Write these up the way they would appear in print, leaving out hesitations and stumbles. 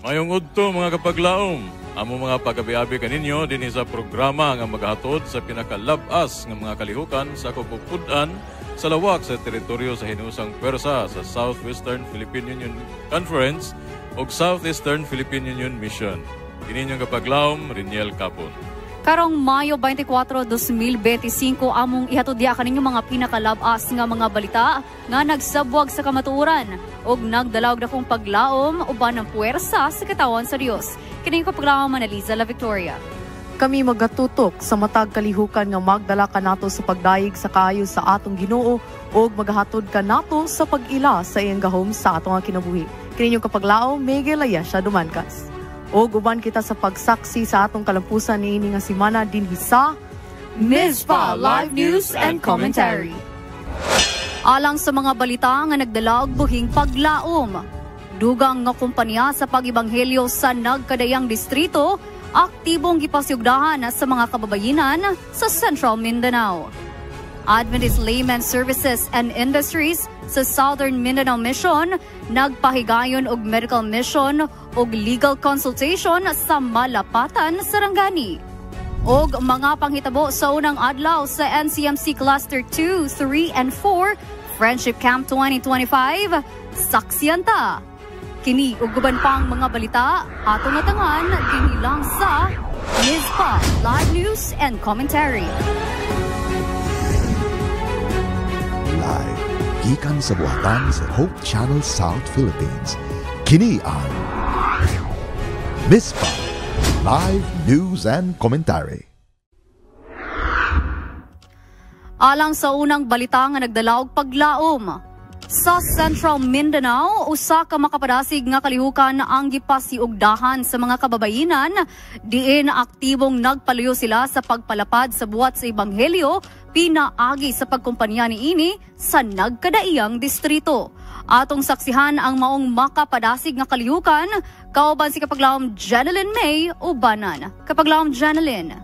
Mayong udto mga kapaglaom, amo mga pagabi-abi kaninyo din sa programa nga magahatod sa pinakalabas nga mga kalihukan sa kapupudan sa lawak sa teritoryo sa hinusang pwersa sa Southwestern Philippine Union Conference o Southeastern Philippine Union Mission. Kininyong kapaglaom, Riniel Capon. Karong Mayo 24, 2025 among ihatudya kaninyo mga pinakalabas nga mga balita nga nagsabwag sa kamatuoran ug nagdalawg na kong paglaom uban ng puwersa sa katawan sa Dios. Kini ko paglaom Manaliza La Victoria. Kami magatutok sa matag kalihukan nga magdala kanato sa pagdayeg sa kaayo sa atong Ginoo ug magahatod kanato sa pag-ila sa iyang gahom sa atong kinabuhi. Kini kapaglaom Miguel Ayesha Dumancas. O uban kita sa pagsaksi sa atong kalampusan niini nga semana dinhi sa Mizpa Live News and Commentary. Alang sa mga balita nga nagdala og buhing paglaom, dugang nga kumpanya sa pag-ebanghelyo sa nagkadayang distrito aktibong gipasyugdahan sa mga kababayenan sa Central Mindanao. Adventist Layman Services and Industries sa Southern Mindanao Mission nagpahigayon og medical mission og legal consultation sa Malapatan, Sarangani. Og mga panghitabo sa unang adlaw sa NCMC Cluster 2, 3 and 4 Friendship Camp 2025, saksiyan ta. Kini ug guban pang mga balita atong atangan dinhi lang sa Mizpa Live News and Commentary. Live gikan sa buhatan sa Hope Channel South Philippines. Kini ang Mizpa Live News and Commentary. Alang sa unang balita nga nagdala og paglaom sa Central Mindanao, usa ka makapadasig nga kalihukan ang gipasiugdahan sa mga kababayenan diin aktibong nagpaluyo sila sa pagpalapad sa buhat sa ebanghelyo pinaagi sa pagkumpanya niini sa nagkadaiyang distrito. Atong saksihan ang maong makapadasig nga kalihukan kauban si kapaglaom Jeneline May Ubanan. Kapaglaom Jeneline.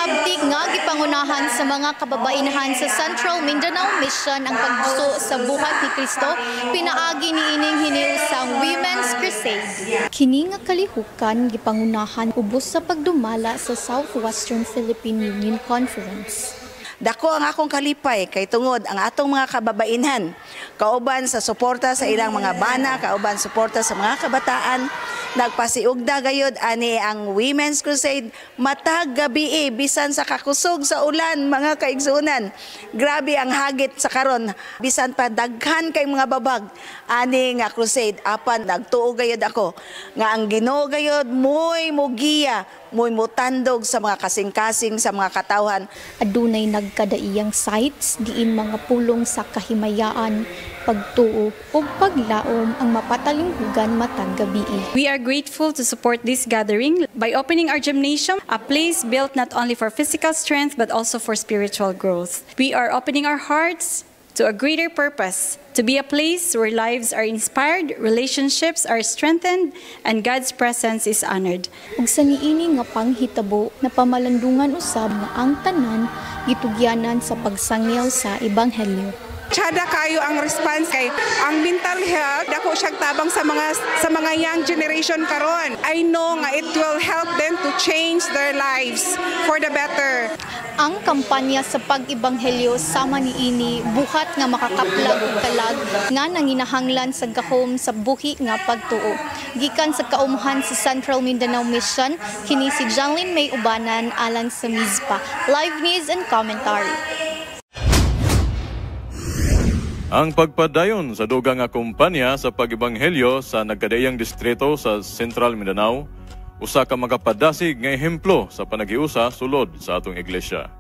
Abdi nga gipangunahan sa mga kababainahan sa Central Mindanao Mission ang pagbuso sa buhat ni Kristo pinaagi niining hiniusang Women's Crusade. Kini nga kalihukan gipangunahan ubos sa pagdumala sa Southwestern Philippine Union Conference. Dako ang akong kalipay kay tungod ang atong mga kababainhan kauban sa suporta sa ilang mga bana, kauban suporta sa mga kabataan. Nagpasiugda gayud ani ang Women's Crusade matag gabi bisan sa kakusog sa ulan mga kaigsunan. Grabe ang hagit sa karon bisan pa daghan kay mga babag ani nga crusade apan nagtuo gayud ako nga ang Ginoo gayud moy mugiya moy mutandog sa mga kasing-kasing sa mga katawhan. Adunay nagkadaiyang sites diin mga pulong sa kahimayaan, pagtuo o paglaom ang mapatalinghugan matag gabi. We are grateful to support this gathering by opening our gymnasium, a place built not only for physical strength but also for spiritual growth. We are opening our hearts to a greater purpose, to be a place where lives are inspired, relationships are strengthened, and God's presence is honored. Ug sa niini nga panghitabo na pamalandungan usab nga ang tanan gitugyanan sa pagsangyaw sa ebanghelyo. Tsada kayo ang response kay ang mental health dako siyang tabang sa mga young generation karon. I know nga it will help them to change their lives for the better. Ang kampanya sa pag-ebanghelyo sama niini buhat nga makakaplag og kalag nga nanginahanglan sa gahom sa buhi nga pagtuo. Gikan sa kaumuhan sa Central Mindanao Mission, kini si Jeneline May Ubanan alang sa Mizpa Live News and Commentary. Ang pagpadayon sa dugang nga kumpanya sa pag-ebanghelyo sa nagkadaiyang distrito sa Central Mindanao, usa ka magapadasig nga ehemplo sa panagiusa sulod sa atong iglesia.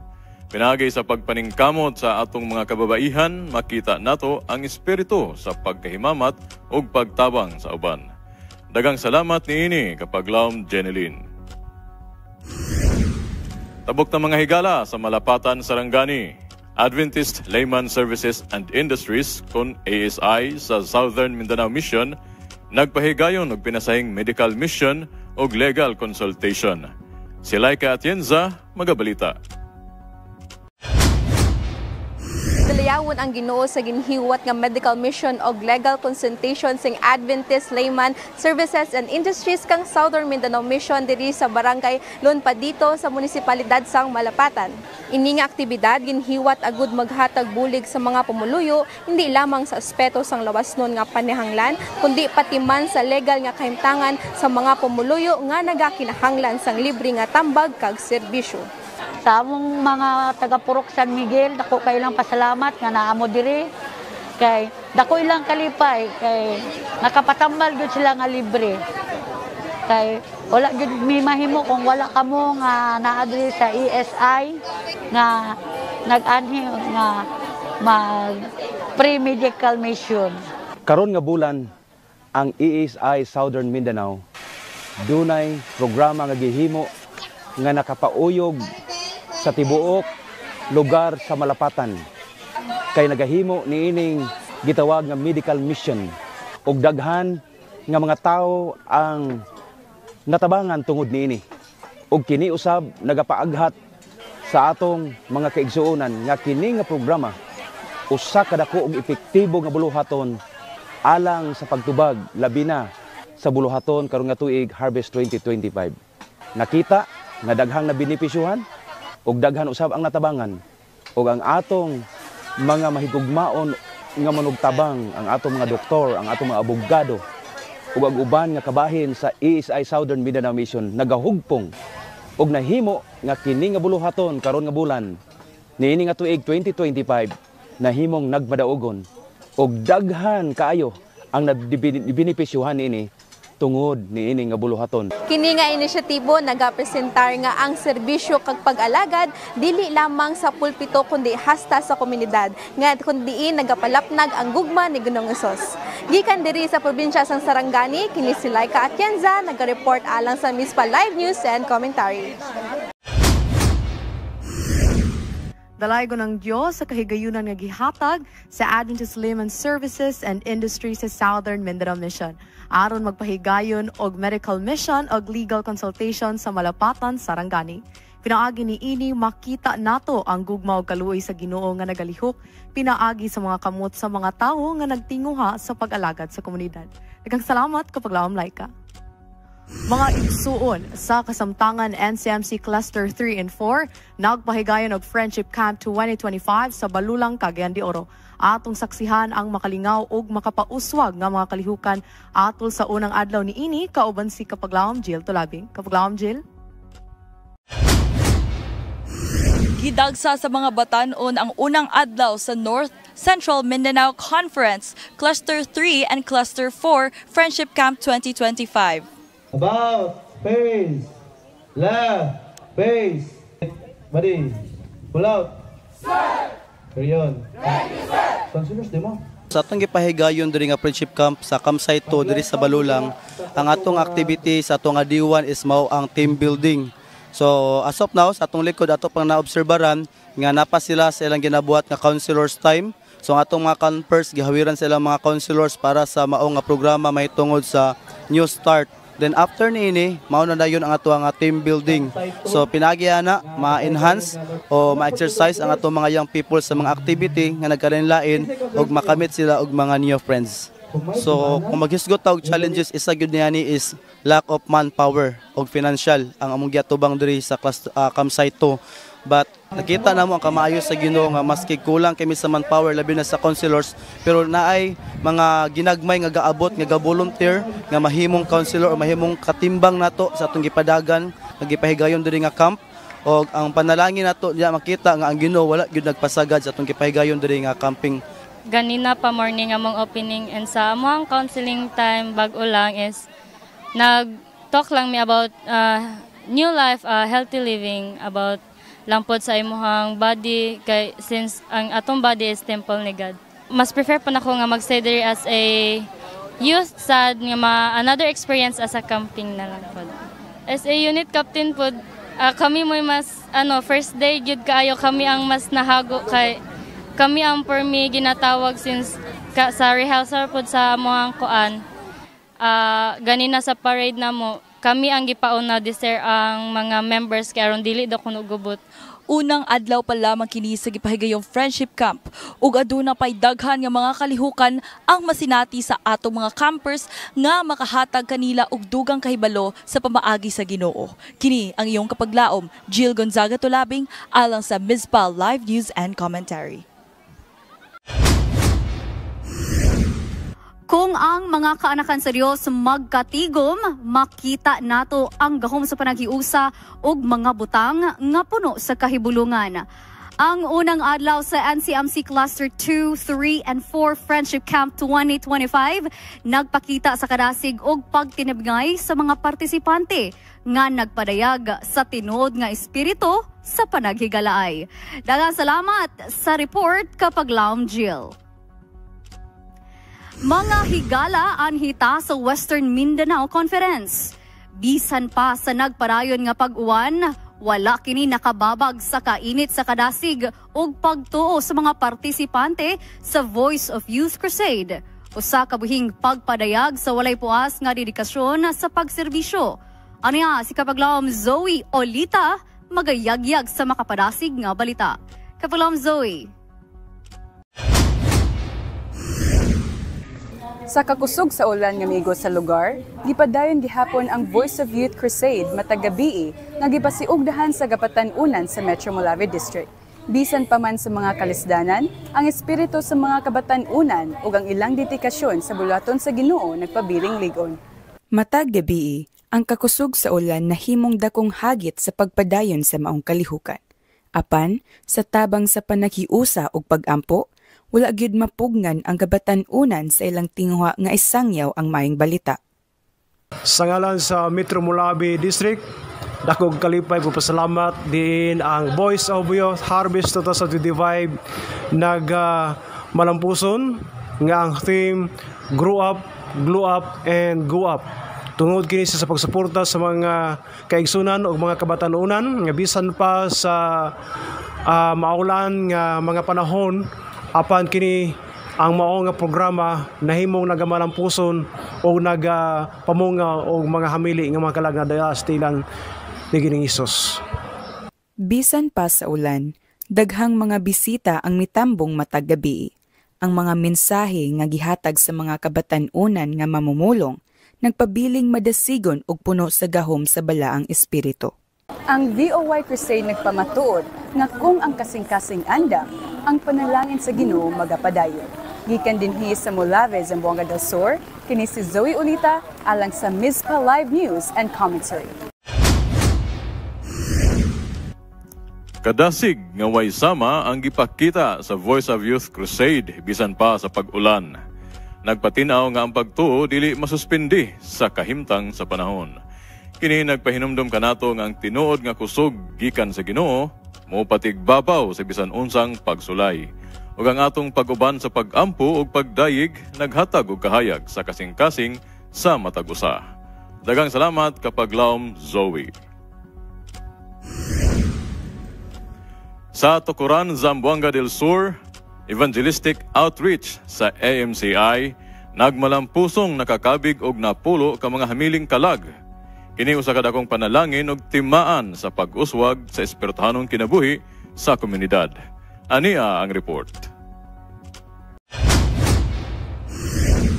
Pinagi sa pagpaningkamot sa atong mga kababaihan, makita nato ang espiritu sa pagkahimamat ug pagtabang sa uban. Dagang salamat niini kapaglaom Jeneline. Tabok na mga higala sa Malapatan, Sarangani. Adventist Layman Services and Industries kon ASI sa Southern Mindanao Mission nagpahigayon og pinasahing medical mission og legal consultation. Si Laika Atienza, magabalita. The dayawon ang Ginoo sa ginhiwat nga medical mission og legal consultation sing Adventist Layman Services and Industries kang Southern Mindanao Mission diri sa Barangay Lonpadito sa munisipalidad sang Malapatan. Ini nga aktibidad ginhiwat agud maghatag bulig sa mga pumuluyo hindi lamang sa aspeto sang lawasnon nga panihanglan kundi pati man sa legal nga kahimtangan sa mga pumuluyo nga nagakinahanglan sang libre nga tambag kag serbisyo. Sa among mga taga-Purok San Miguel, dako kayo lang pasalamat nga naamo diri. Kay dako ilang kalipay kay nakapatambal gyud sila nga libre. Kay wala gyud mi mahimo kung wala kamo nga naa diri sa ESI nga nag-anhi nga mag pre-medical mission. Karon nga bulan ang ESI Southern Mindanao dunay programa nga gihimo nga nakapauyog sa tibuok lugar sa Malapatan. Kay nagahimo niining gitawag nga medical mission ug daghan nga mga tao ang natabangan tungod niini. Ug kini usab nagapaaghat sa atong mga kaigsuonan nga kini nga programa usa ka dako og epektibo nga buluhaton alang sa pagtubag labi na sa buluhaton karon nga tuig Harvest 2025. Nakita nga daghang na benepisyuhan ug daghan usab ang natabangan ug ang atong mga mahigugmaon nga manugtabang ang atong mga doktor, ang atong mga abogado ug ang uban nga kabahin sa ESI Southern Mindanao Mission nagahugpong ug nahimo nga kini nga buluhaton karon nga bulan niini nga tuig 2025 nahimong nagmadaugon ug daghan kaayo ang nabenepisyuhan niini tungod niini nga buluhaton. Kini nga inisyatibo nagapresentar nga ang serbisyo kag pag-alagad dili lamang sa pulpito kundi hasta sa komunidad nga kundiin nagapalapnag ang gugma ni Ginoong Hesus. Gikan diri sa probinsya sang Sarangani, kini si Laika Atienza naga-report alang sa Municipal Live News and Commentary. Dalaygo ng Diyos sa kahigayunan nga gihatag sa Adventist Layman Services and Industries sa Southern Mindanao Mission. Aron magpahigayon og medical mission og legal consultation sa Malapatan, Sarangani. Pinaagi ni ini makita nato ang gugma og kaluoy sa Ginoo nga nagalihok pinaagi sa mga kamot sa mga tawo nga nagtinguha sa pag-alagad sa komunidad. Daghang salamat kapag laom Laika. Mga igsuon sa kasamtangan NCMC Cluster 3 and 4 nagpahigayon og Friendship Camp 2025 sa Balulang, Cagayan de Oro. Atong saksihan ang makalingaw ug makapauswag nga mga kalihukan atol sa unang adlaw ni ini kauban si Kapaglawom Jill Tulabing. Kapaglawom Jill. Gidagsa sa mga batan-on ang unang adlaw sa North Central Mindanao Conference Cluster 3 and Cluster 4 Friendship Camp 2025. About, face, left, face, body, pull out, carry on. Considerers, di mo? Sa atong gipahigayon diri nga Friendship Camp sa campsite 2 diri sa Balulang, ang atong activity sa atong D1 is mao ang team building. So as of now sa atong likod ato pang naobserbaran nga napa sila sa ilang ginabuhat nga counselors time. So ang atong mga campers gihawiran sa ilang mga counselors para sa mao nga programa mahitungod sa New Start. Then after niini, mao na dayon ang ato nga team building. So pinagi ana ma-enhance o ma-exercise ang ato mga young people sa mga activity nga nagkalain-lain ug makamit sila og mga new friends. So kung maghisgot og challenges isa gyud niani is lack of manpower og financial ang among giatubang diri sa campsite 2. But nakita namo ang kamaayo sa Ginoo nga maski kulang kami sa manpower labi na sa counselors pero naay mga ginagmay nga gaabot nga ga-volunteer nga mahimong counselor o mahimong katimbang nato sa atong gipadagan nagipahigayon diri nga camp og ang panalangin nato diya makita nga ang Ginoo wala gyud nagpasagad sa atong gipahigayon diri nga camping. Ganina pa morning among opening and sa among counseling time bag-o lang is nag-talk lang mi about new life, healthy living, about lampod sa imuhang body kay since ang atong body is temple ni God. Mas prefer po nako nga magstay diri as a youth sad nga another experience as a camping na lang po. As a unit captain po kami mo mas first day gyud kaayo kami ang mas nahago kay kami ang for me ginatawag since sa rehearsal po sa amuhang kuan ganina sa parade na mo kami ang gipauna this year ang mga members kay aron dili daw kuno gubot Unang adlaw pa lamang kini sa gipahigayong friendship camp ug aduna pay daghan nga mga kalihukan ang masinati sa atong mga campers nga makahatag kanila og dugang kahibalo sa pamaagi sa Ginoo. Kini ang iyong kapaglaom, Jill Gonzaga Tulabing alang sa Mizpah Live News and Commentary. Kung ang mga kaanakan sa Dios magkatigom, makita nato ang gahom sa panaghiusa ug mga butang nga puno sa kahibulungan. Ang unang adlaw sa NCMC Cluster 2, 3, and 4 Friendship Camp 2025 nagpakita sa kadasig ug pagtinabngay sa mga partisipante nga nagpadayag sa tinuod nga espiritu sa panaghigalaay. Daghang salamat sa report kapaglaom Jill. Mga higala anhita sa Western Mindanao Conference. Bisan pa sa nagparayon nga pag-uwan, wala kini nakababag sa kainit sa kadasig ug pagtuo sa mga partisipante sa Voice of Youth Crusade. Usa ka buhing pagpadayag sa walay puas nga dedikasyon sa pagserbisyo. Aniya si kapaglaom Zoe Olita magayagyag sa makapadasig nga balita. Kapaglaom Zoe. Sa kakusog sa ulan nga migo sa lugar, gipadayon gihapon ang Voice of Youth Crusade matag gabii nga gipasiugdahan sa Gapatan-unan sa Metro Molave District. Bisan pa man sa mga kalisdanan, ang espiritu sa mga kabatan-unan ug ang ilang dedikasyon sa bulaton sa Ginoo nagpabiling ligon. Matag gabii, ang kakusog sa ulan nahimong dakong hagit sa pagpadayon sa maong kalihukan. Apan, sa tabang sa panaghiusa ug pagampo, wala gyud mapugnan ang kabatan-unan sa ilang tinguha nga isangyaw ang maayong balita. Sa ngalan sa Metro Molave District, dakog kalipay po pasalamat din ang Voice of Youth Harvest 2025 malampuson nga ang theme Grow Up, Glow Up, and Go Up. Tungod kini sa pagsuporta sa mga kaigsunan o mga kabatan-unan nga bisan pa sa maulan nga mga panahon. Apan kini ang mao nga programa nahimong nagamalampuson o nagapamunga og mga hamili nga mga kalag nga dayastilan ni Gining Hesus. Bisan pa sa ulan, daghang mga bisita ang mitambong matag gabi. Ang mga mensahe nga gihatag sa mga kabatan-unan nga mamumulong nagpabiling madasigon og puno sa gahom sa balaang espiritu. Ang VOY Crusade nagpamatuod nga kung ang kasing-kasing andam, ang panalangin sa Ginoo magapadayon. Gikan dinhi sa Molave, Zamboanga del Sur, kini si Zoe Olita alang sa Mizpah Live News and Commentary. Kadasig nga way sama ang gipakita sa Voice of Youth Crusade bisan pa sa pag-ulan. Nagpatinaw nga ang pagtuo dili masuspindi sa kahimtang sa panahon. Kini nagpahinumdum kanato nga ang tinuod nga kusog gikan sa Ginoo mo patigbabaw sa bisan unsang pagsulay. Ug ang atong pag-uban sa pag-ampo ug pagdayig naghatag og kahayag sa kasing-kasing sa matag usa. Daghang salamat kapaglaom Zoe. Sa Tukuran, Zamboanga del Sur, Evangelistic Outreach sa AMCI nagmalampusong nakakabig og napulo ka mga hamiling kalag. Kini usa ka dakong panalangin ug timaan sa pag-uswag sa espirituhanong kinabuhi sa komunidad. Ania ang report.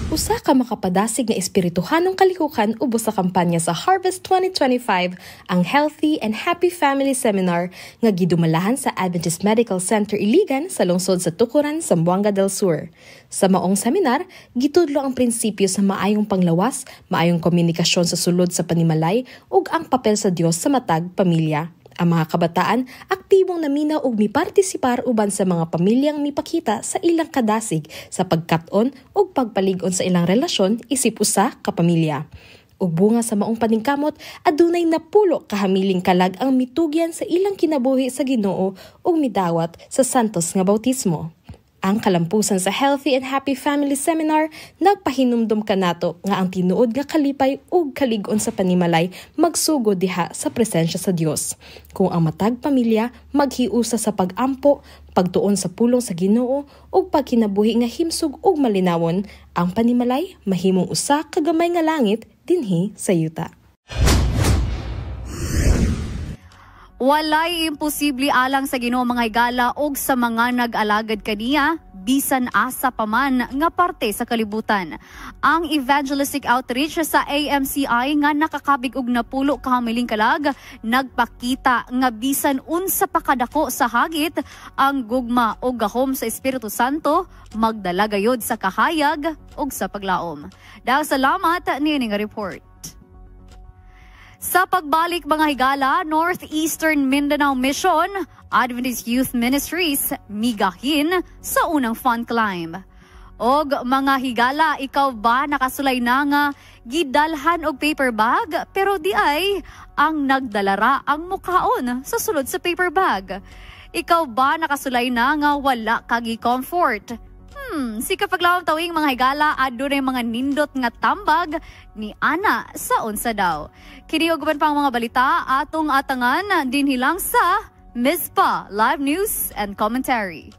Usa ka makapadasig nga espirituhanong kalikukan ubos sa kampanya sa Harvest 2025 ang Healthy and Happy Family Seminar nga gidumalahan sa Adventist Medical Center Iligan sa lungsod sa Tukuran, Zamboanga del Sur. Sa maong seminar, gitudlo ang prinsipyo sa maayong panglawas, maayong komunikasyon sa sulod sa panimalay ug ang papel sa Dios sa matag pamilya. Ang mga kabataan aktibong naminaw ug mipartisipar uban sa mga pamilyang mipakita sa ilang kadasig sa pagkat-on ug pagpalig-on sa ilang relasyon isip usa ka pamilya. Ug bunga sa maong paningkamot, adunay napulo ka hamiling kalag ang mitugyan sa ilang kinabuhi sa Ginoo ug midawat sa santos nga bautismo. Ang kalampusan sa Healthy and Happy Family Seminar nagpahinumdum kanato nga ang tinuod nga kalipay ug kalig-on sa panimalay magsugod diha sa presensya sa Dios. Kung ang matag pamilya maghiusa sa pag-ampo, pagtuon sa pulong sa Ginoo ug pagkinabuhi nga himsog ug malinawon, ang panimalay mahimong usa ka gamay nga langit dinhi sa yuta. Walay imposible alang sa Ginoo mga higala og sa mga nag-alagad kaniya bisan asa pa man nga parte sa kalibutan. Ang evangelistic outreach sa AMCI nga nakakabig og napulo ka hamiling kalag nagpakita nga bisan unsa pa kadako sa hagit ang gugma og gahom sa Espiritu Santo magdala gayod sa kahayag og sa paglaom. Dahil salamat niini nga report. Sa pagbalik mga higala, Northeastern Mindanao Mission, Adventist Youth Ministries, migahin sa unang fun climb. Og mga higala, ikaw ba nakasulay na nga gidalhan og paper bag pero di ay ang nagdalara ang mukhaon sa sulod sa paper bag? Ikaw ba nakasulay na nga wala kagi comfort? Si kapaglaom tawing mga higala, adunay mga nindot nga tambag ni ana sa unsa daw. Kini og uban pang mga balita atong atangan din hilang sa MISPA Live News and Commentary.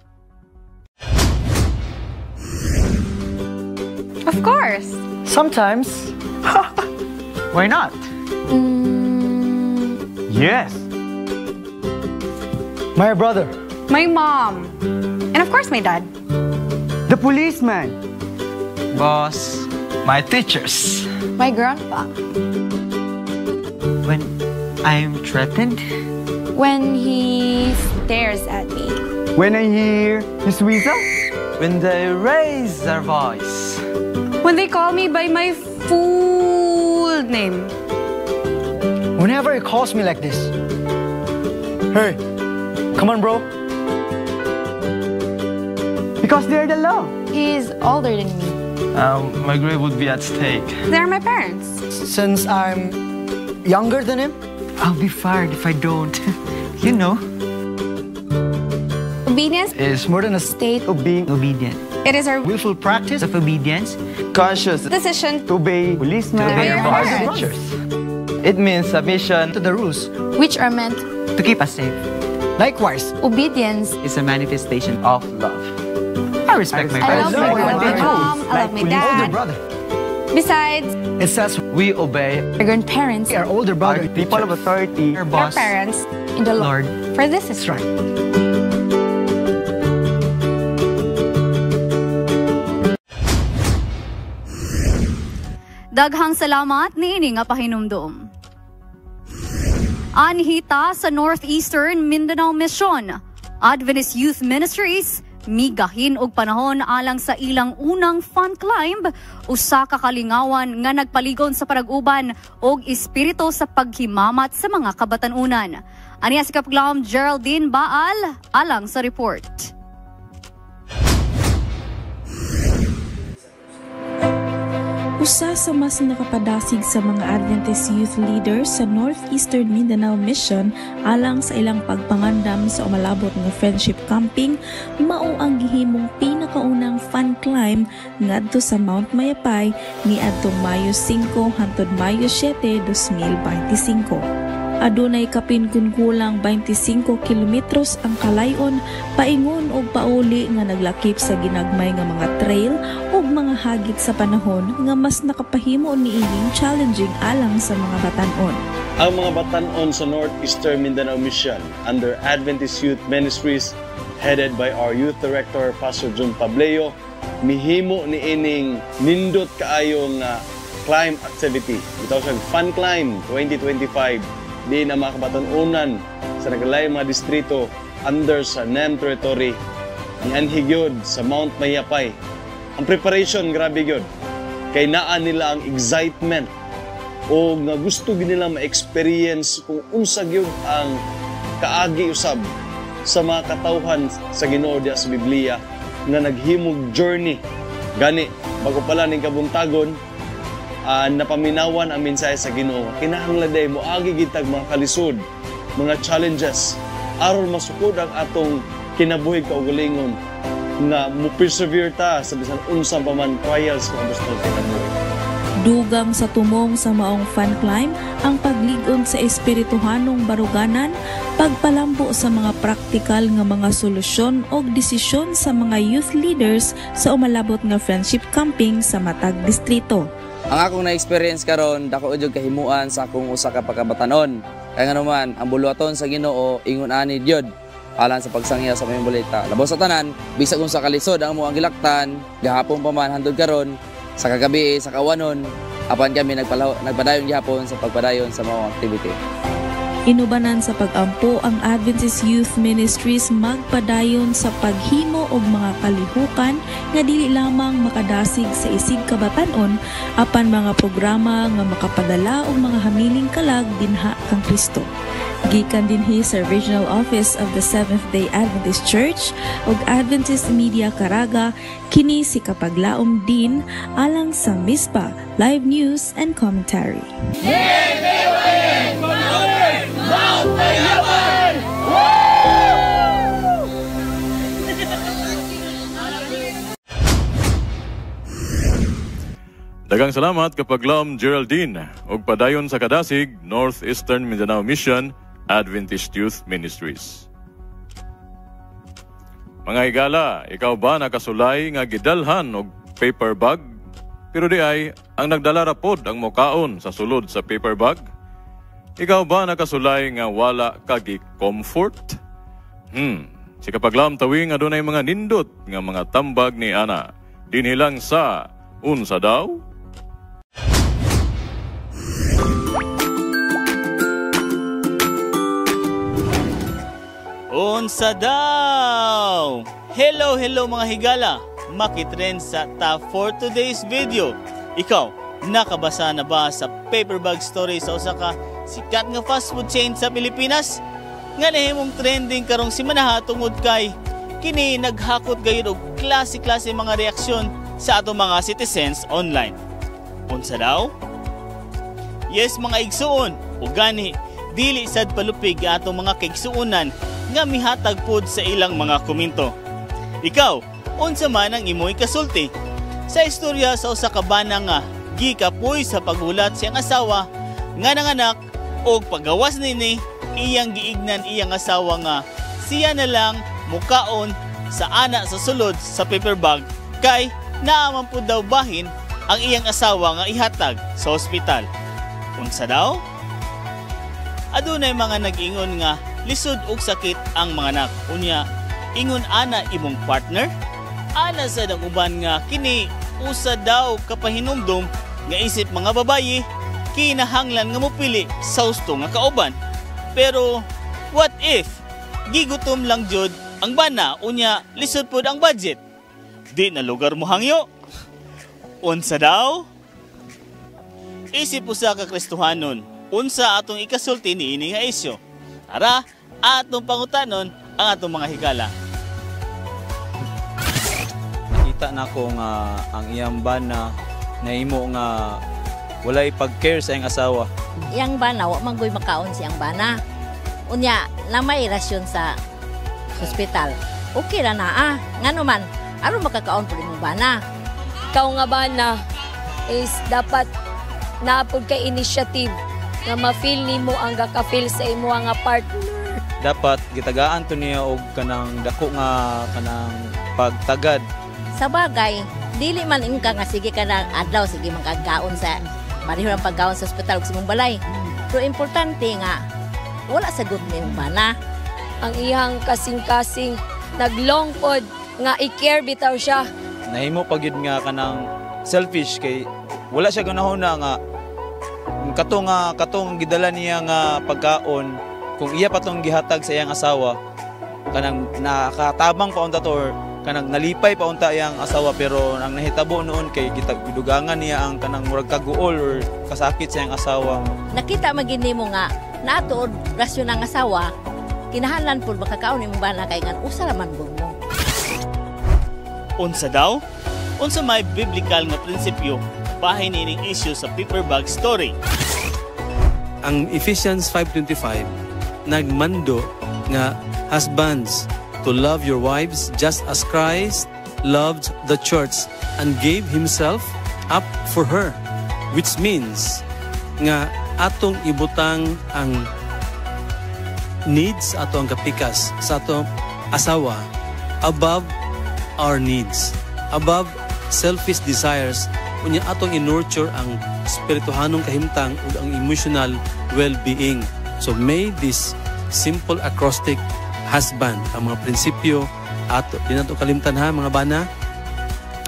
Of course. Sometimes. Why not? Yes. My brother. My mom. And of course my dad. The policeman. Boss. My teachers. My grandpa. When I'm threatened. When he stares at me. When I hear his whistle. When they raise their voice. When they call me by my full name. Whenever he calls me like this. Hey, come on, bro. Because they're the law. He's older than me. My grade would be at stake. They're my parents. Since I'm younger than him, I'll be fired if I don't. You know. Obedience is more than a state of being obedient. It is our willful practice of obedience, conscious decision to obey policemen, to obey our teachers. It means submission to the rules, which are meant to keep us safe. Likewise, obedience is a manifestation of love. I respect my parents. I love my mom. I love my dad. Besides, it says we obey our grandparents, our older brother, people of authority, our boss, our parents, in the Lord. For this is right. Daghang salamat niini nga pahinumdum. Anhita sa Northeastern Mindanao Mission, Adventist Youth Ministries, migahin og panahon alang sa ilang unang fun climb, usa ka kalingawan nga nagpaligon sa parag-uban og espiritu sa paghimamat sa mga kabatanunan. Aniya si Kapaglaom Geraldine Baal alang sa report. Usa sa mas nakapadasig sa mga Adventist youth leaders sa Northeastern Mindanao Mission alang sa ilang pagpangandam sa umalabot nga friendship camping, mao ang gihimong pinakaunang fun climb ngadto sa Mount Mayapay ni adtong Mayo 5 hangtod Mayo 7, 2025. Adunay kapin kulang 25 kilometros ang kalayon, paingon og pauli nga naglakip sa ginagmay nga mga trail ug mga hagit sa panahon nga mas nakapahimo niining challenging alang sa mga batan-on. Ang mga batan-on sa Northeastern Mindanao Mission under Adventist Youth Ministries headed by our Youth Director Pastor John Pableo, mihimo niining nindot kaayong climb activity. Ito siyang Fun Climb 2025. Di na mga kabatanunan sa nagalayong mga distrito under sa NEM territory ni Anhigyod sa Mount Mayapay. Ang preparation, grabe yun. Kay naan nila ang excitement o nga gusto nila ma-experience kung unsag yun ang kaagi usab sa mga katawhan sa Ginoo diya sa Biblia nga naghimog journey. Gani, bago pala ning kabuntagon, napaminawan ang mensahe sa Ginoo. Kinahanglan mo agi gitag mga kalisod, mga challenges aron masukod ang atong kinabuhi kaugalingon nga mo persevere ta sa bisan unsang pa man trials nga gusto kinabuhi. Dugang sa tumong sa maong fun climb ang pagligon sa espirituhanong baruganan, pagpalambo sa mga praktikal nga mga solusyon o desisyon sa mga youth leaders sa umalabot nga friendship camping sa matag distrito. Ang akong na-experience karon, dako ug kahimuan sa akong usa ka pagkabatanon. Kaya nga naman, ang buluaton sa Ginoo ingon ani Diod alang sa pagsangya sa mayong balita. Labaw sa tanan, bisag kung sa kalisod ang muang gilaktan, gahapon pa man handod karon, sa kagabi sa kawanon, apan kami nagpadayon gihapon sa pagpadayon sa mga activity. Inubanan sa pag-ampo ang Adventist Youth Ministries magpadayon sa paghimo og mga kalihukan nga dili lamang makadasig sa isig kabatanon apan mga programa nga makapadala og mga hamiling kalag dinha kang Kristo. Gikan dinhi sa Regional Office of the Seventh-day Adventist Church ug Adventist Media Caraga kini si kapaglaom din alang sa MISPA Live News and Commentary. Daghang salamat kapaglaom Geraldine ug padayon sa kadasig Northeastern Mindanao Mission Adventist Youth Ministries. Mga higala, ikaw ba nakasulay nga gidalhan og paper bag? Pero di ay ang nagdala ra pod ang mokaon sa sulod sa paper bag? Ikaw ba nakasulay nga wala ka gi-comfort? Si kapaglaom tawing adunay mga nindot nga mga tambag ni ana. Dinhi lang sa Unsa Daw? Unsa daw? Hello mga higala. Makitrend sa top for today's video. Ikaw, nakabasa na ba sa paper bag story sa usa ka sikat nga fast food chain sa Pilipinas? Nga nahimong trending karong simana tungod kay kini naghakot gayud og klase-klase mga reaksyon sa atong mga citizens online. Unsa daw? Yes mga igsuon, ug gani dili sad palupig atong mga kaigsuonan nga mihatag pod sa ilang mga komento. Ikaw, unsa man ang imoy kasulti? Sa istorya sa usa ka bana nga gikapoy sa pagulat siyang asawa nga nanganak og paggawas nini iyang giignan iyang asawa nga siya na lang mukaon sa ana sa sulod sa paper bag kay naaman po daw bahin ang iyang asawa nga ihatag sa ospital. Unsa daw? Adunay mga nag-ingon nga lisod og sakit ang mga anak. Unya, ingon ana imong partner? Ana sa dang uban nga kini usa daw kapahinumdom nga isip mga babayi kinahanglan nga mopili sa husto nga kauban. Pero what if gigutom lang jud ang bana unya lisod pod ang budget? Di na lugar mo hangyo. Unsa daw? Isip usa ka Kristohanon, unsa atong ikasulti niini nga isyu? Tara, atong pangutanon ang atong mga higala. Nakita na ko nga ang iyang bana nahimo nga walay pag-care sa iyang asawa. Iyang bana, wa man goy makaon siyang bana. Unya, lamay rasyon sa hospital. Okay ra na ngano man, aron makakaon pud imong bana. Ikaw nga bana is dapat naapod kay initiative nga ma-feel nimo ang gaka-feel sa imo nga partner. Dapat gitagaan to niya og kanang dako nga kanang pagtagad. Sa bagay, dili man ingka nga sige ka na adlaw sige magkagaon sa marihon ang paggaon sa ospital ug sa imong balay. Pero importante nga wala sa gud nimong bana. Ang iyang kasing-kasing naglong pod nga i-care bitaw siya. Nahimo pa gyud nga kanang selfish kay wala siya ganahon nga katong gidala niya nga pagkaon kung iya patong gihatag sa iyang asawa kanang nakatabang pa unta to or kanang nalipay pa unta iyang asawa pero ang nahitabo noon kay gidugangan niya ang kanang murag kaguol or kasakit sa iyang asawa. Nakita magin nimo nga nato rasyon ang asawa kinahanglan pud makakaon imong bana kay ngan usa ra man mo. Unsa daw? Unsa may biblical nga prinsipyo bahin ining issue sa paper bag story? Ang Ephesians 5:25 nagmando nga husbands to love your wives just as Christ loved the church and gave himself up for her, which means nga atong ibutang ang needs ato ang kapikas sa ato asawa above our needs, above selfish desires. Unya atong in-nurture ang spirituhanong kahimtang ug ang emotional well-being So may this simple acrostic husband, ang mga prinsipyo ato di nato kalimtan ha mga bana.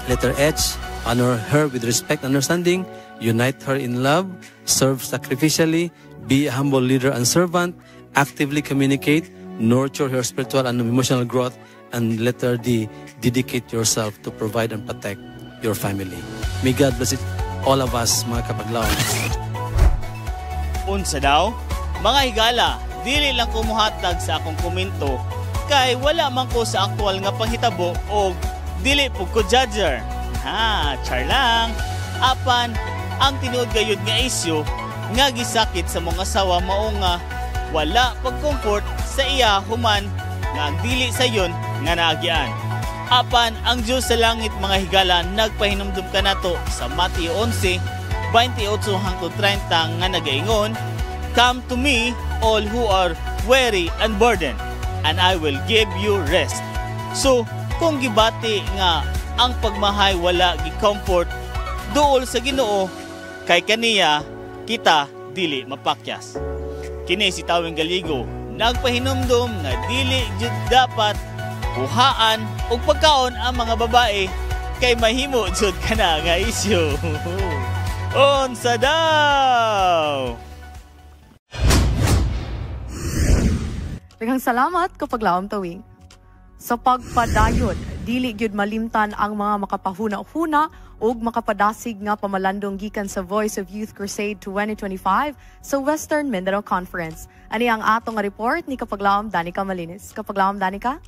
Letter H, honor her with respect and understanding, unite her in love, serve sacrificially, be a humble leader and servant, actively communicate, nurture her spiritual and emotional growth, and letter D, dedicate yourself to provide and protect your family. May God bless it, all of us, mga kapaglaon. Unsa daw? Mga higala, dili lang ko muhatag sa akong komento kay wala man ko sa aktual nga panghitabo o dili po ko judger. Ha, char lang. Apan, ang tinuod gayud nga isyu nga gisakit sa mga asawa mao nga wala pag-comfort sa iya human nga ang dili sayon nga naagyan. Apan, ang Diyos sa langit mga higala nagpahinumdum ka nato sa Mateo 11:28-30 nga nagaingon, "Come to me, all who are weary and burdened, and I will give you rest." So, kung gibati nga ang pagmahay wala gi-comfort duol sa Ginoo, kay kaniya kita dili mapakyas. Kini si Tawing Galigo nagpahinumdum nga dili jud dapat buhaan og pagkaon ang mga babae kay mahimo jud kana nga isyu. Unsa daw? Daghang salamat kapag laom Tawing. Sa pagpadayon, dili gyud malimtan ang mga makapahuna-huna ug makapadasig nga pamalandong gikan sa Voice of Youth Crusade 2025 sa Western Mindanao Conference. Ani ang atong nga report ni Kapaglaom Danica Malinis. Kapaglaom Danica?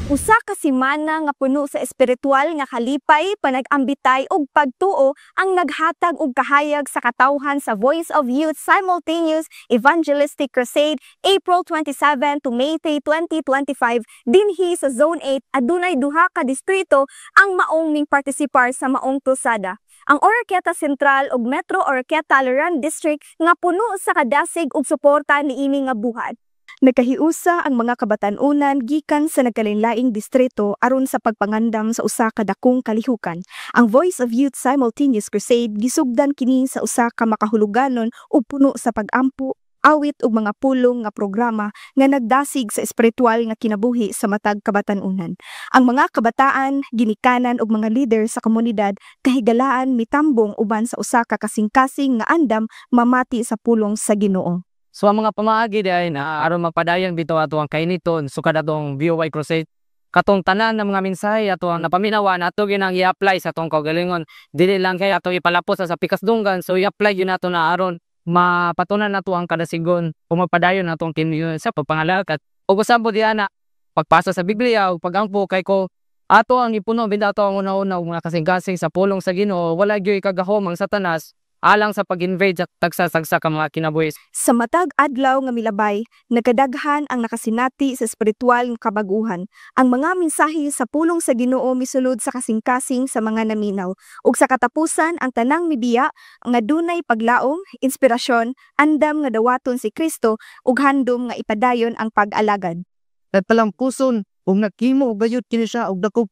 Usa ka semana nga puno sa espiritual nga kalipay, panag-ambitay ug pagtuo ang naghatag og kahayag sa katawhan sa Voice of Youth Simultaneous Evangelistic Crusade April 27 to May 2025 dinhi sa Zone 8. Adunay duha ka distrito ang maong ning partisipar sa maong krusada. Ang Oroquieta Central ug Metro Oroquieta Alaran District nga puno sa kadasig ug suporta niini nga buhat. Nagkahiusa ang mga kabatan-unan gikan sa nagkalain-laing distrito aron sa pagpangandam sa usa ka dakong kalihukan. Ang Voice of Youth Simultaneous Crusade gisugdan kini sa usa ka makahuluganon ug puno sa pag-ampo, awit ug mga pulong nga programa nga nagdasig sa espiritual nga kinabuhi sa matag kabatan-unan. Ang mga kabataan, ginikanan ug mga leader sa komunidad kahigalaan mitambong uban sa usa ka kasing-kasing nga andam mamati sa pulong sa Ginoo. So ang mga pamaagi diay na aron magpadayang bitaw ato ang kainiton sukad atong VOY Crusade katong tanan ng mga mensahe ato ang napaminawan ato ginang i-apply sa atong kaugalingon dili lang kay ato ipalapos sa pikasdunggan, so i-apply gyud nato na aron mapatunan nato ang kadasigon o magpadayon natong kinyo sa pagpangalakat ug usab diana pagpasa sa Biblia ug pagampo kay ko ato ang ipuno bitaw ato ang una-una ug mga kasing-kasing sa pulong sa Ginoo, wala gyud kagahom ang Satanas alang sa pag-invade sa tagsasagsa ka mga kinabuhi. Sa matag adlaw nga milabay, nagkadaghan ang nakasinati sa espiritual nga kabaguhan. Ang mga mensahe sa pulong sa Ginoo misulod sa kasing-kasing sa mga naminaw. Ug sa katapusan, ang tanang mibiya nga dunay paglaom, inspirasyon, andam nga dawaton si Kristo ug handom nga ipadayon ang pag-alagad. At palampuson ug nagkimo og gayud kini siya og dakop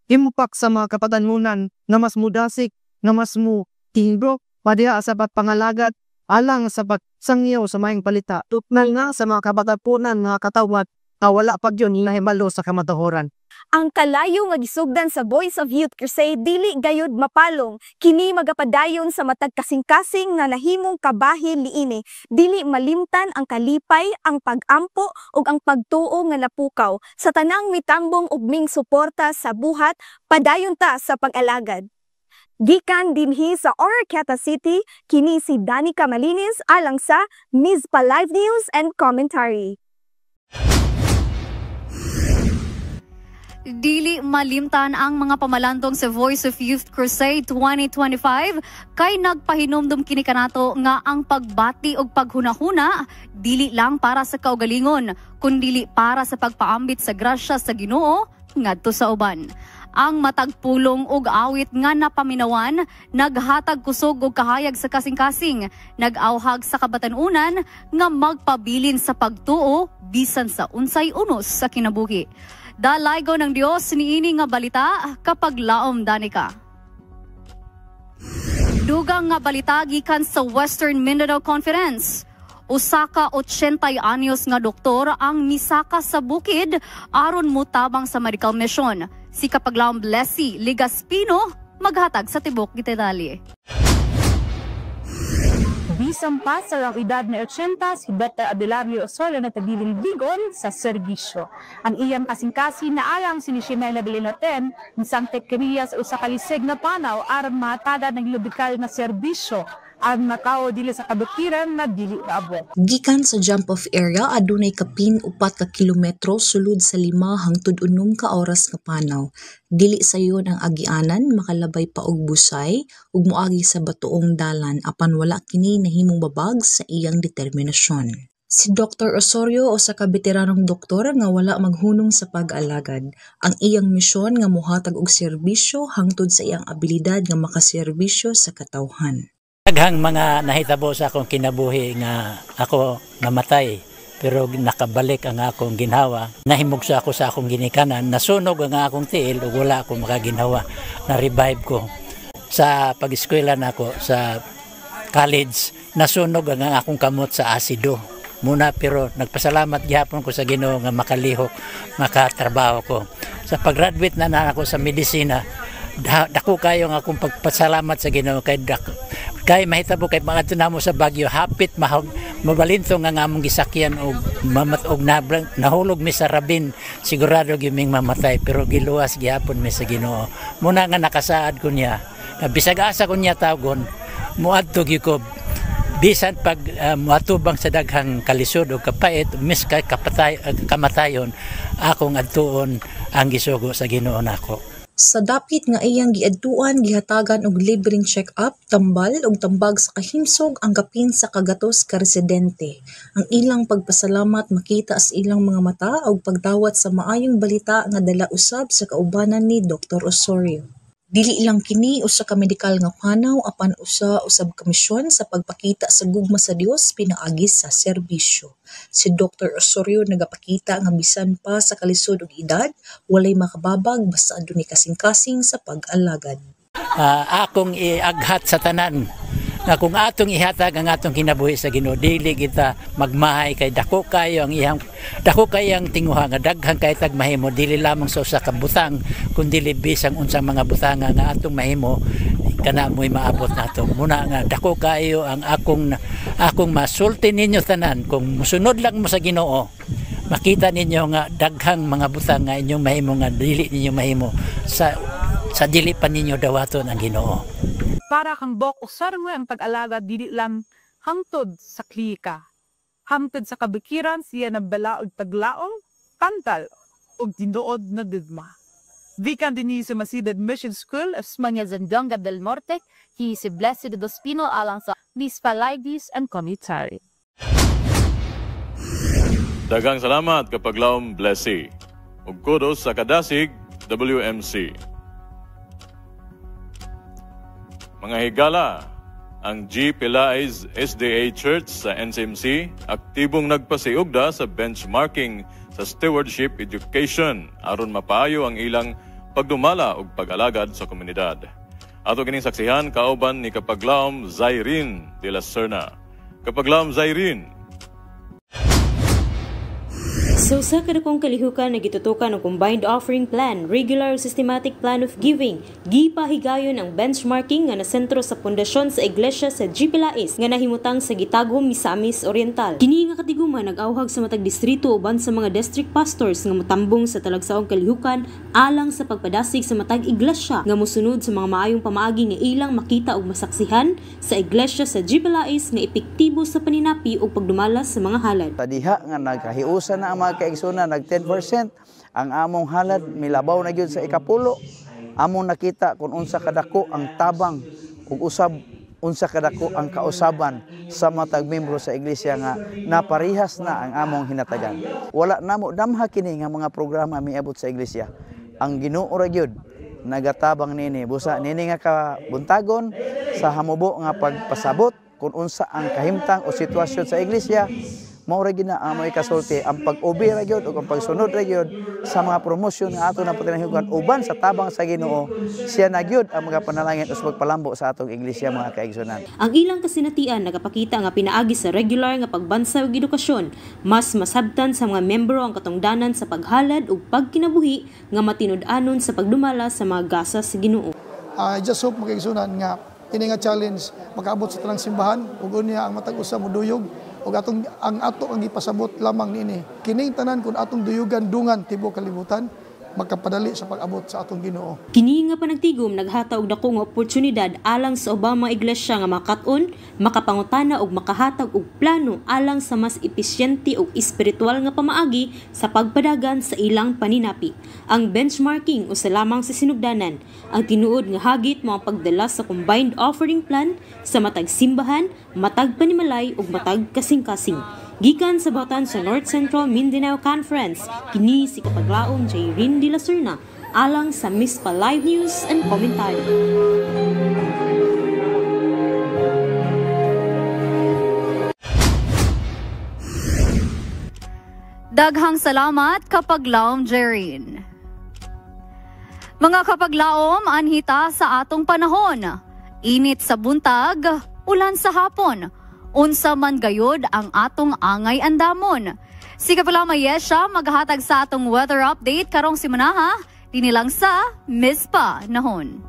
imupak sa mga kapatanunan nga mas mudasik, nga mas mu tingbro padiha sa pagpangalagat alang sa pagsangyaw sa maayong balita tupnan nga sa mga kabatapunan nga katawat nga wala pag yun nahibalo sa kamatahoran. Ang kalayo nga gisugdan sa Voice of Youth Crusade dili gayud mapalong, kini magapadayon sa matag kasing-kasing nga nahimong kabahin niini. Dili malimtan ang kalipay, ang pag-ampo ug ang pagtuo nga napukaw sa tanang mitambong ug ming suporta sa buhat, padayon ta sa pag-alagad. Gikan dinhi sa Oroquieta City, kini si Danica Malinis alang sa Mizpa Live News and Commentary. Dili malimtan ang mga pamalandong sa Voice of Youth Crusade 2025 kay nagpahinumdum kini kanato nga ang pagbati og paghunahuna dili lang para sa kaugalingon kundi para sa pagpaambit sa grasya sa Ginoo ngadto sa uban. Ang matagpulong ug awit nga napaminawan, naghatag kusog og kahayag sa kasing-kasing, nag-awhag sa kabatan-unan nga magpabilin sa pagtuo bisan sa unsay unos sa kinabuhi. Dalaygo ng Dios niini nga balita kapag laom Danica. Dugang nga balita gikan sa Western Mindanao Conference. Usa ka 80 anyos nga doktor ang misaka sa bukid aron mutabang sa medical mission. Si Kapaglaom Blessy Ligaspino maghatag sa tibok gitedalye. Bisan pa sa lang edad na 80, si Dr. Adelario Osorio na tabilin-bigon sa serbisyo. Ang iyang kasing-kasing na alang sinishimay na bilinoten, isang tekriya sa usa ka liseg na panaw aron matada ng lubikal na serbisyo ang nakao dili sa kabukiran na dili naabot. Gikan sa jump-off area, adunay kapin 4 ka kilometro sulod sa 5 hangtod 6 ka oras nga panaw. Dili sayon ang agianan, makalabay pa og busay ug moagi sa batuong dalan apan wala kini nahimong babag sa iyang determinasyon. Si Dr. Osorio o sa kabiteranong doktor nga wala maghunong sa pag-alagad. Ang iyang misyon nga mohatag og serbisyo hangtod sa iyang abilidad nga makaserbisyo sa katawhan. Daghang mga nahitabo sa akong kinabuhi nga ako namatay pero nakabalik ang akong ginhawa. Nahimog sa ako sa akong ginikanan, nasunog ang akong tiil ug wala ako makaginawa. Na-revive ko. Sa pag-eskwela nako sa college, nasunog ang akong kamot sa asido. Muna pero nagpasalamat gyapon ko sa Ginoo nga makalihok makatrabaho ko. Sa pag-graduate na ako sa medisina, dako kayo nga akong pagpasalamat sa Ginoo kay mahitabo kay mga tunamo sa Bagyo hapit mabalintong nga among gisakyan og mamatog nahulog mi sa rabin sigurado giming mamatay pero giluwas gihapon mi sa Ginoo. Muna nga nakasaad ko niya bisag asa ko niya tawgon muadto gyud ko bisan pag muatubang sa daghang kalisod o kapait mis kay kamatayon akong adtuon ang gisugo sa Ginoo nako. Sa dapit nga iyang giadtuan gihatagan og libreng check-up, tambal ug tambag sa kahimsog ang kapin sa kagatos ka residente. Ang ilang pagpasalamat makita sa ilang mga mata ug pagdawat sa maayong balita nga dala usab sa kaubanan ni Dr. Osorio. Dili lang kini usa ka medikal nga panaw apan usab ka misyon sa pagpakita sa gugma sa Dios pinaagi sa serbisyo. Si Dr. Osorio nagapakita nga bisan pa sa kalisod ug edad, walay makababag basta adunay kasing-kasing sa pag-alagad. Akong iaghat sa tanan nga kung atong ihatag ang atong kinabuhi sa Ginoo dili kita magmahay kay dako kayo ang tinguha nga daghan kay tag mahimo dili lamang sa usa ka butang kundi bisang unsang mga butanga nga atong mahimo kana mo'y maabot nato. Muna nga dako kayo ang akong masulti ninyo tanan kung musunod lang mo sa Ginoo makita ninyo nga daghang mga butang nga inyong mahimo nga dili ninyo mahimo sa dili pa ninyo dawaton ang Ginoo. Para kang Dok Osorio ang pag-alaga dili lang hangtod sa klika. Hangtod sa kabikiran siya na bala og paglaong, pantal og tinuod na digma. Vikan din sa Masidad Mission School of Smanya Zandonga del Norte, si Blessed Dospino alang sa Municipalities and Community. Daghang salamat Kapaglaom Blessy. Ug kudos sa kadasig WMC. Mga higala, ang G. Pilais SDA Church sa NCMC aktibong nagpasiugda sa benchmarking sa stewardship education aron mapaayo ang ilang pagdumala ug pag-alagad sa komunidad. Ato kining saksihan kauban ni Kapaglaom Zyrene de la Serna. Kapaglaom Zyrene. Sa usa ka dakong kalihukan na gitutukan ang Combined Offering Plan, Regular Systematic Plan of Giving, gipahigayon ang benchmarking nga nasentro sa pundasyon sa Iglesia sa G. Pilais nga nahimutang sa Gitagum, Misamis Oriental. Kini nga katiguman nag-awhag sa matag distrito uban sa mga district pastors nga motambong sa talagsaong kalihukan alang sa pagpadasig sa matag iglesia nga mosunod sa mga maayong pamaagi nga ilang makita og masaksihan sa Iglesia sa G. Pilais nga epektibo sa paninapi ug pagdumalas sa mga halad. Diha nga nagkahiusa na ang mga kaigsoon nag 10%, ang among halad milabaw na gyud sa ikapulo. Among nakita kung unsa kadako ang tabang ug usab unsa kadako ang kausaban sa matag membro sa iglesia nga naparihas na ang among hinatagan. Wala namo damha kini nga mga programa miabot sa iglesia. Ang Ginoo ra gyud nagatabang nini busa nini nga kabuntagon sa hamubo nga pagpasabot kung unsa ang kahimtang o sitwasyon sa iglesia. mao ra gina ang may kasulti ang pag-ubi ra gyud ug ang pagsunod ra gyud sa mga promosyon nga ato na patinahugan uban sa tabang sa Ginoo. Siya na gyud ang mga panalangin us pagpalambo sa atong iglesia mga kaigsunan. Ang ilang kasinatian nagapakita nga pinaagi sa regular nga pagbansa ug edukasyon, mas masabtan sa mga membro ang katungdanan sa paghalad ug pagkinabuhi nga matinud-anon sa pagdumala sa mga gasa sa Ginoo. I just hope mga kaigsunan nga kini nga challenge makaabot sa tanang simbahan ug unya ang matag usa moduyog ug ang ato ang ipasabot lamang niini kining tanan kun atong duyugan dungan tibuok kalibutan magkapadali sa pag-abot sa atong Ginoo. Kini nga panagtigom naghataw og dako nga oportunidad alang sa ubang mga iglesia nga makaton, makapangutana ug makahatag og plano alang sa mas episyente ug espiritual nga pamaagi sa pagpadagan sa ilang paninapi. Ang benchmarking usa lamang sa sinugdanan, ang tinuod nga hagit mga pagdala sa combined offering plan sa matag simbahan, matag panimalay ug matag kasing-kasing. Gikan sa batan sa North Central Mindanao Conference, kini si Kapaglaom Jayrin de la Serna alang sa MISPA Live News and Commentary. Daghang salamat Kapaglaom Jayrin. Mga kapaglaom, anhita sa atong panahon. Init sa buntag, ulan sa hapon. Unsa man gayud ang atong angay andamon. Si Kapaglaom Ayesha maghatag sa atong weather update karong simana dinilang sa MISPA nahon.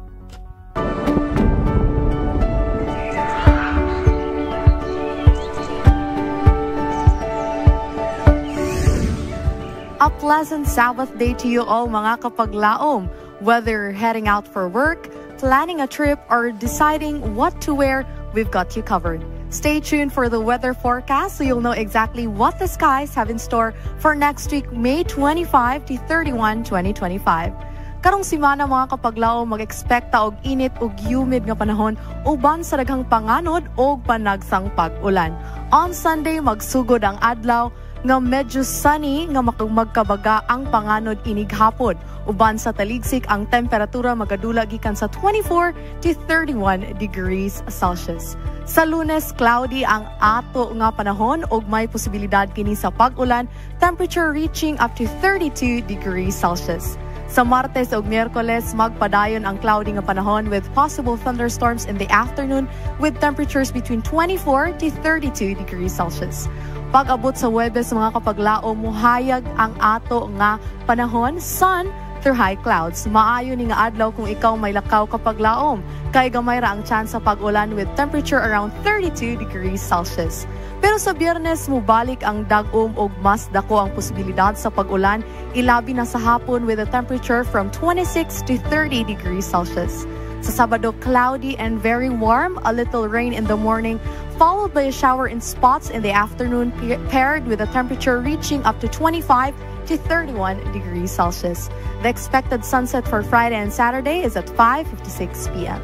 A pleasant Sabbath day to you all mga kapaglaom. Whether heading out for work, planning a trip, or deciding what to wear, we've got you covered. Stay tuned for the weather forecast so you'll know exactly what the skies have in store for next week, May 25 to 31, 2025. Karong simana mga kapaglaom, mag-expect ta og init ug humid nga panahon uban sa daghang panganod ug panagsang pag-ulan. On Sunday, magsugod ang adlaw nga medyo sunny nga magkabaga ang panganod inig hapon. Uban sa taligsik ang temperatura magadula gikan sa 24 to 31 degrees Celsius. Sa Lunes, cloudy ang ato nga panahon ug may posibilidad kini sa pag-ulan, temperature reaching up to 32 degrees Celsius. Sa Martes ug Miyerkules, magpadayon ang cloudy nga panahon with possible thunderstorms in the afternoon with temperatures between 24 to 32 degrees Celsius. Pag-abot sa Huwebes, mga kapaglaom, muhayag ang ato nga panahon, sun through high clouds. Maayo ni nga adlaw kung ikaw may lakaw kapaglaom. Kay gamay ra ang chance sa pag-ulan with temperature around 32 degrees Celsius. Pero sa Biyernes, mubalik ang dag-om ug mas dako ang posibilidad sa pag-ulan, ilabi na sa hapon with a temperature from 26 to 30 degrees Celsius. Sa Sabado, cloudy and very warm, a little rain in the morning, followed by a shower in spots in the afternoon, paired with a temperature reaching up to 25 to 31 degrees Celsius. The expected sunset for Friday and Saturday is at 5:56 p.m.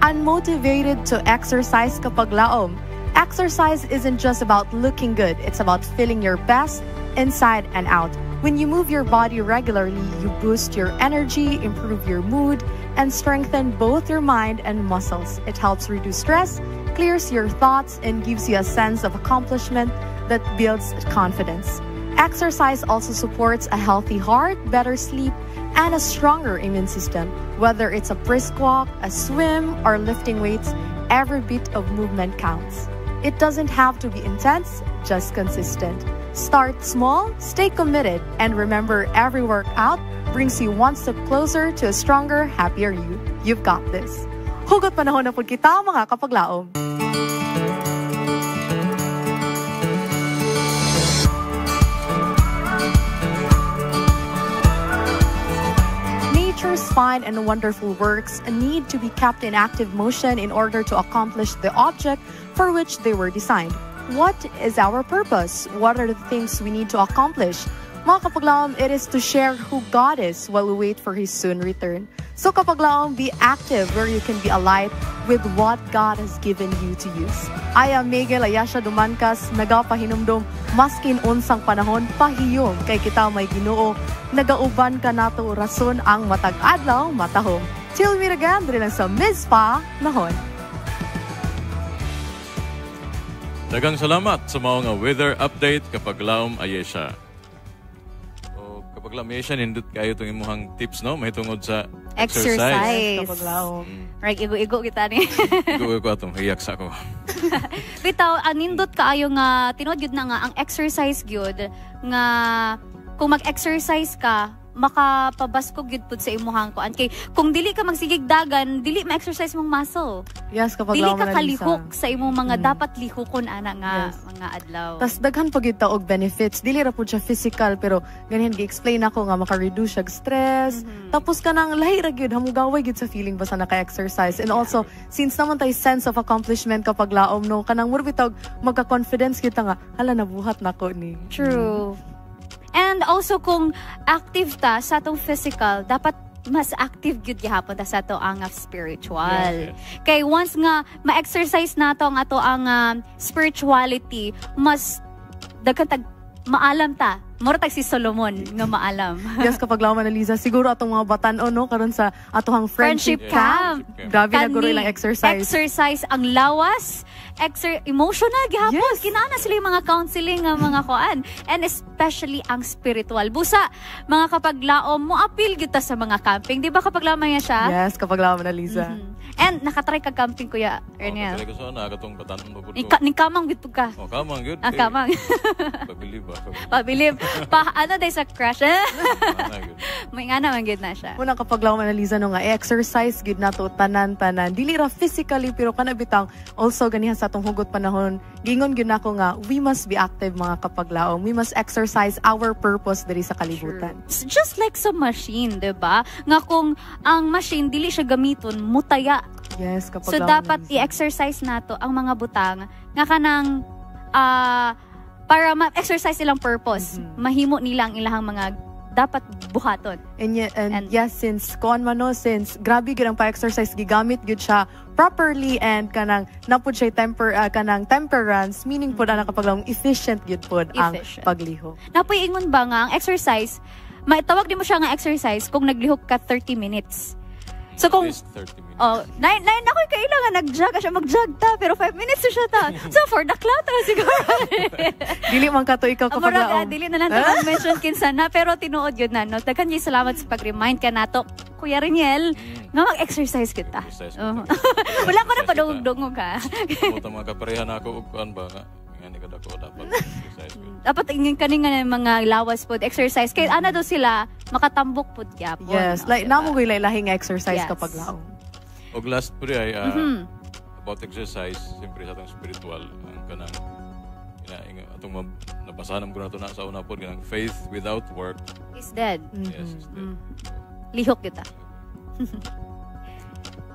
Unmotivated to exercise kapaglaom. Exercise isn't just about looking good, it's about feeling your best inside and out. When you move your body regularly, you boost your energy, improve your mood, and strengthen both your mind and muscles. It helps reduce stress, clears your thoughts, and gives you a sense of accomplishment that builds confidence. Exercise also supports a healthy heart, better sleep, and a stronger immune system. Whether it's a brisk walk, a swim, or lifting weights, every bit of movement counts. It doesn't have to be intense, just consistent. Start small, stay committed, and remember every workout brings you one step closer to a stronger, happier you. You've got this. Hugot panahon na po kita mga kapaglaom. Nature's fine and wonderful works need to be kept in active motion in order to accomplish the object for which they were designed. What is our purpose? What are the things we need to accomplish? Mga kapaglaom, it is to share who God is while we wait for His soon return. So kapaglaom, be active where you can be a light with what God has given you to use. I am Miguel Ayesha Dumancas, nagapahinumdum, maskin unsang panahon, pahiyom kay kita may Ginoo, nagauban ka nato rason ang matag adlaw matahom. Till we meet again, diri lang sa MISPA nahon. Daghang salamat sa mga nga weather update kapag laom ayesya. O kapag laom ayesya, nindot kayo itong imuhang tips, no? May tungod sa exercise. Kapag laom. Right, igo-igo kita ni. Igo-igo atong hiyak sa ako. Bitaw, nindot kaayo nga, tinod yun na nga, ang exercise yun, nga kung mag-exercise ka, makapabaskog yun po sa imuhang kuan. Kay kung dili ka magsigig dagan, dili ma-exercise mong muscle. Yes, kapag dili laom ka na kalihok sa imong mga dapat lihokon ana nga mga adlaw. Tas daghan pag ita og benefits. Dili ra pud siya physical pero ganyan gi-explain ako nga maka-reduce siya stress. Tapos kanang lahi ra gyud hamugaway gyud sa feeling basta naka-exercise. And also since naman tay sense of accomplishment kapag laom no kanang mura bitag magka-confidence kita nga hala nabuhat nako ni. True. And also kung active ta sa atong physical, dapat mas active gyud gihapon ta sa ato ang spiritual. Kay once nga ma-exercise nato ang ato ang spirituality, mas daghan maalam ta. Mura tag si Solomon nga maalam. Yes, kapag laom na Liza, siguro atong mga batan-o no karon sa atohang friendship camp. Grabe na guro ilang exercise. Exercise ang lawas, emotional gihapon. Kinana sila yung mga counseling nga mga kuan. And especially ang spiritual. Busa, mga kapag laom mo appeal gyud ta sa mga camping. Di ba kapag laom niya siya? Yes, kapag laom na Liza. And nakatry ka camping kuya Erniel. Nakatry ko sa na katong batan mo. Ning kamang gyud ka. Oh, kamang gyud. Kamang. Pabilib ba? Pabilib. Ano day sa crush? May nga naman gyud na siya. Una kapag laom na Liza no nga exercise gyud nato tanan-tanan. Dili ra physically pero kana bitang also ganihan sa atong hugot panahon. Gingon gyud nako nga we must be active mga kapag laom. We must exercise our purpose diri sa kalibutan. Sure. Just like sa machine, 'di ba? Nga kung ang machine dili siya gamiton, mutaya. Yes, kapag so dapat i-exercise nato ang mga butang nga kanang para ma-exercise ilang purpose. Mahimo nila ang ilang mga dapat buhaton. And yes, since kuan man no, since grabe gyud ang pa-exercise gigamit gyud siya properly and kanang napud siya kanang temperance, meaning pud ana kapag lang efficient gyud pud ang pagliho. Napoy ingon ba nga ang exercise, maitawag din mo siya nga exercise kung naglihok ka 30 minutes. So kung nine ako kailangan nag-jog siya mag-jog ta pero 5 minutes siya ta. So for the clout siguro. Dili man kato ikaw kapag laom. Dili na lang ta mention kinsa na pero tinuod yun na no. Daghan gyud salamat sa pag-remind ka nato Kuya Reniel nga mag-exercise kita. Wala ko na padungog-dungog ha. Mo mga kapareha na ako ug kuan ba nga ngani kada ko dapat exercise. Dapat ingin kaninga ng mga lawas pod exercise kay ana do sila makatambok pod gyapon. Yes, like namo gyud lahing exercise kapag laom. Og last pre ay about exercise, siyempre sa atong spiritual ang kanang atong nabasahan ko nato na sa una pod kanang faith without work is dead. Yes, is dead. Lihok kita.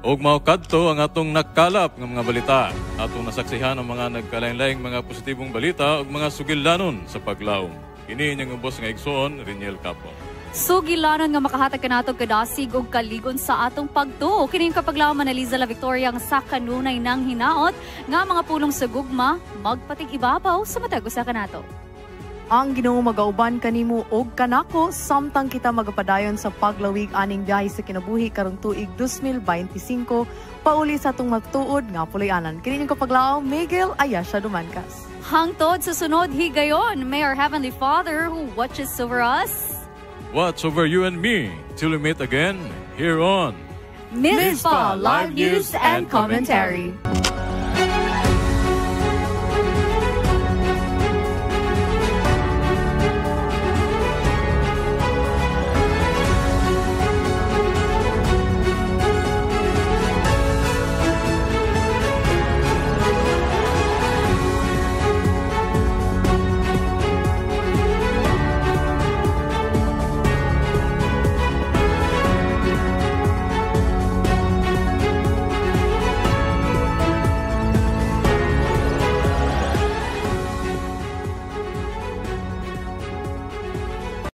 Og mao kadto ang atong nagkalap nga mga balita. Atong nasaksihan ang mga nagkalain-laing mga positibong balita ug mga sugildanon sa paglaom. Kini inyong ubos nga igsoon, Reniel Capo. Sugilanon nga makahatag kanato kadasig og kaligon sa atong pagtuo. Kini kapag laom na Liza La Victoria ang sa kanunay ng hinaot nga mga pulong sa gugma magpatig ibabaw sa matag usa kanato. Ang Ginoo magauban kanimo og kanako samtang kita magapadayon sa paglawig aning biyahe sa kinabuhi karong tuig 2025 pauli sa atong magtuod nga pulayanan. Kini kapag laom Miguel Ayasha Dumancas. Hangtod sa sunod higayon, may our Heavenly Father who watches over us. Watch over you and me till we meet again here on Mizpah Live News and Commentary.